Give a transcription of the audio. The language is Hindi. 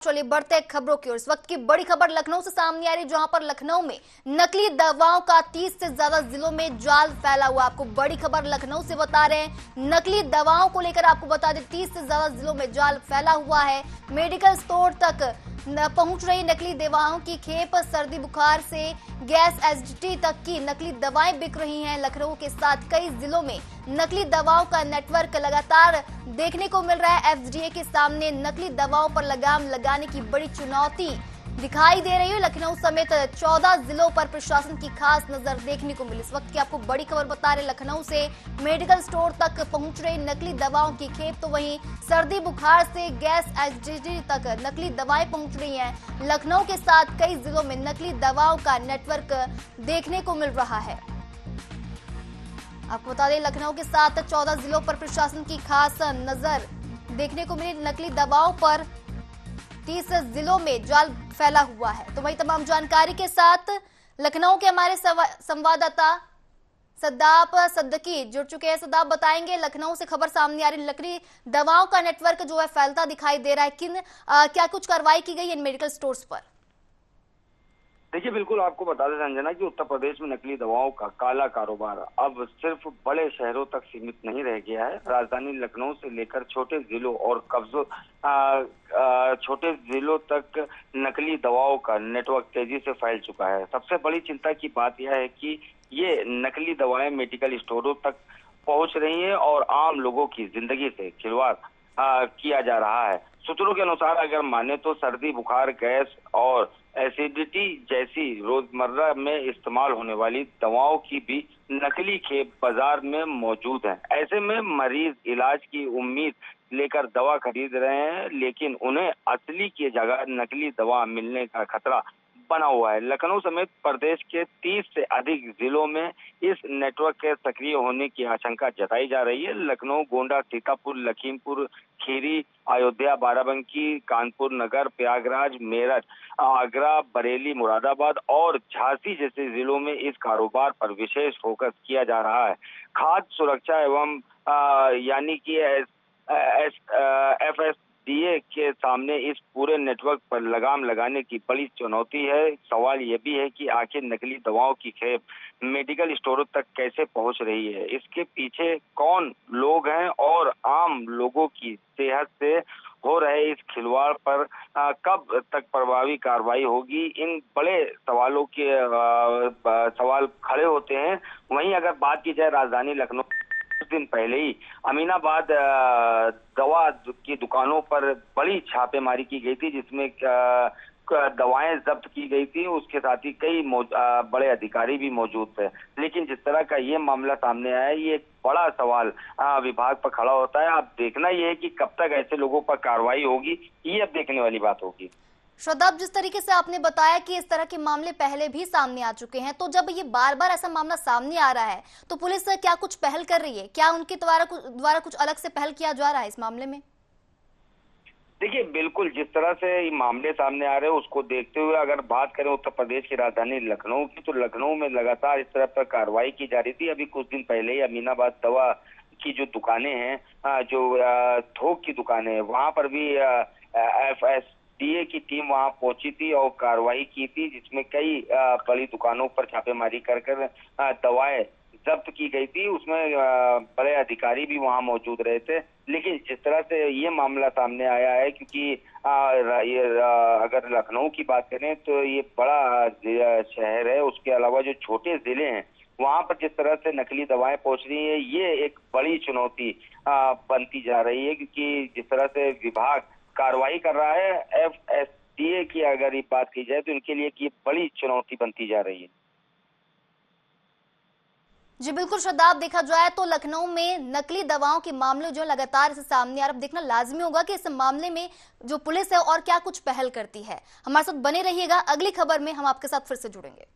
चलिए बढ़ते हैं खबरों की ओर। इस वक्त की बड़ी खबर लखनऊ से सामने आ रही, जहां पर लखनऊ में नकली दवाओं का 30 से ज्यादा जिलों में जाल फैला हुआ। आपको बड़ी खबर लखनऊ से बता रहे हैं, नकली दवाओं को लेकर आपको बता दें 30 से ज्यादा जिलों में जाल फैला हुआ है। मेडिकल स्टोर तक पहुंच रही नकली दवाओं की खेप। सर्दी बुखार से गैस एसिडिटी तक की नकली दवाएं बिक रही हैं। लखनऊ के साथ कई जिलों में नकली दवाओं का नेटवर्क लगातार देखने को मिल रहा है। एफडीए के सामने नकली दवाओं पर लगाम लगाने की बड़ी चुनौती दिखाई दे रही है। लखनऊ समेत 14 जिलों पर प्रशासन की खास नजर देखने को मिली। इस वक्त की आपको बड़ी खबर बता रहे, लखनऊ से मेडिकल स्टोर तक पहुंच रही नकली दवाओं की खेप, तो वहीं सर्दी बुखार से गैस एसिडिटी तक नकली दवाएं पहुंच रही हैं। लखनऊ के साथ कई जिलों में नकली दवाओं का नेटवर्क देखने को मिल रहा है। आपको बता दें, लखनऊ के साथ 14 जिलों पर प्रशासन की खास नजर देखने को मिली। नकली दवाओं पर 30 जिलों में जाल फैला हुआ है। तो वही तमाम जानकारी के साथ लखनऊ के हमारे संवाददाता सद्दाब सद्दकी जुड़ चुके हैं। सद्दाब, बताएंगे लखनऊ से खबर सामने आ रही, नकली दवाओं का नेटवर्क जो है फैलता दिखाई दे रहा है। क्या कुछ कार्रवाई की गई है इन मेडिकल स्टोर्स पर? देखिए, बिल्कुल आपको बता दें संजना कि उत्तर प्रदेश में नकली दवाओं का काला कारोबार अब सिर्फ बड़े शहरों तक सीमित नहीं रह गया है। राजधानी लखनऊ से लेकर छोटे जिलों और छोटे जिलों तक नकली दवाओं का नेटवर्क तेजी से फैल चुका है। सबसे बड़ी चिंता की बात यह है कि ये नकली दवाएं मेडिकल स्टोरों तक पहुंच रही हैं और आम लोगों की जिंदगी से खिलवाड़ किया जा रहा है। सूत्रों के अनुसार अगर माने तो सर्दी बुखार, गैस और एसिडिटी जैसी रोजमर्रा में इस्तेमाल होने वाली दवाओं की भी नकली खेप बाजार में मौजूद है। ऐसे में मरीज इलाज की उम्मीद लेकर दवा खरीद रहे हैं, लेकिन उन्हें असली की जगह नकली दवा मिलने का खतरा बना हुआ है। लखनऊ समेत प्रदेश के 30 से अधिक जिलों में इस नेटवर्क के सक्रिय होने की आशंका जताई जा रही है। लखनऊ, गोंडा, सीतापुर, लखीमपुर खीरी, अयोध्या, बाराबंकी, कानपुर नगर, प्रयागराज, मेरठ, आगरा, बरेली, मुरादाबाद और झांसी जैसे जिलों में इस कारोबार पर विशेष फोकस किया जा रहा है। खाद्य सुरक्षा एवं यानी कि एफएसडीए के सामने इस पूरे नेटवर्क पर लगाम लगाने की बड़ी चुनौती है। सवाल यह भी है कि आखिर नकली दवाओं की खेप मेडिकल स्टोरों तक कैसे पहुंच रही है, इसके पीछे कौन लोग हैं और आम लोगों की सेहत से हो रहे इस खिलवाड़ पर कब तक प्रभावी कार्रवाई होगी। इन बड़े सवालों के सवाल खड़े होते हैं। वहीं अगर बात की जाए राजधानी लखनऊ, कुछ दिन पहले ही अमीनाबाद दवा की दुकानों पर बड़ी छापेमारी की गई थी, जिसमें दवाएं जब्त की गई थी। उसके साथ ही कई बड़े अधिकारी भी मौजूद थे। लेकिन जिस तरह का ये मामला सामने आया, ये एक बड़ा सवाल विभाग पर खड़ा होता है। अब देखना यह है कि कब तक ऐसे लोगों पर कार्रवाई होगी, ये अब देखने वाली बात होगी। श्रद्धा, जिस तरीके से आपने बताया कि इस तरह के मामले पहले भी सामने आ चुके हैं, तो जब ये बार बार ऐसा मामला सामने आ रहा है तो पुलिस क्या कुछ पहल कर रही है? क्या उनके द्वारा कुछ अलग से पहल किया जा रहा है इस मामले में? देखिए, बिल्कुल जिस तरह से ये मामले सामने आ रहे हैं उसको देखते हुए अगर बात करें उत्तर प्रदेश की राजधानी लखनऊ की, तो लखनऊ में लगातार इस तरह पर कार्रवाई की जा रही थी। अभी कुछ दिन पहले ही अमीनाबाद दवा की जो दुकानें हैं, जो थोक की दुकानें हैं, वहां पर भी एफएसडीए की टीम वहां पहुंची थी और कार्रवाई की थी, जिसमें कई बड़ी दुकानों पर छापेमारी कर दवाएं जब्त की गई थी। उसमें बड़े अधिकारी भी वहां मौजूद रहे थे। लेकिन जिस तरह से ये मामला सामने आया है, क्योंकि अगर लखनऊ की बात करें तो ये बड़ा शहर है, उसके अलावा जो छोटे जिले हैं वहां पर जिस तरह से नकली दवाएं पहुंच रही है, ये एक बड़ी चुनौती बनती जा रही है। क्योंकि जिस तरह से विभाग कार्रवाई कर रहा है, एफएसडीए की अगर ये बात की जाए तो इनके लिए ये बड़ी चुनौती बनती जा रही है। जी बिल्कुल श्रद्धा, देखा जाए तो लखनऊ में नकली दवाओं के मामले जो लगातार से सामने आ रहे, अब देखना लाजमी होगा कि इस मामले में जो पुलिस है और क्या कुछ पहल करती है। हमारे साथ बने रहिएगा, अगली खबर में हम आपके साथ फिर से जुड़ेंगे।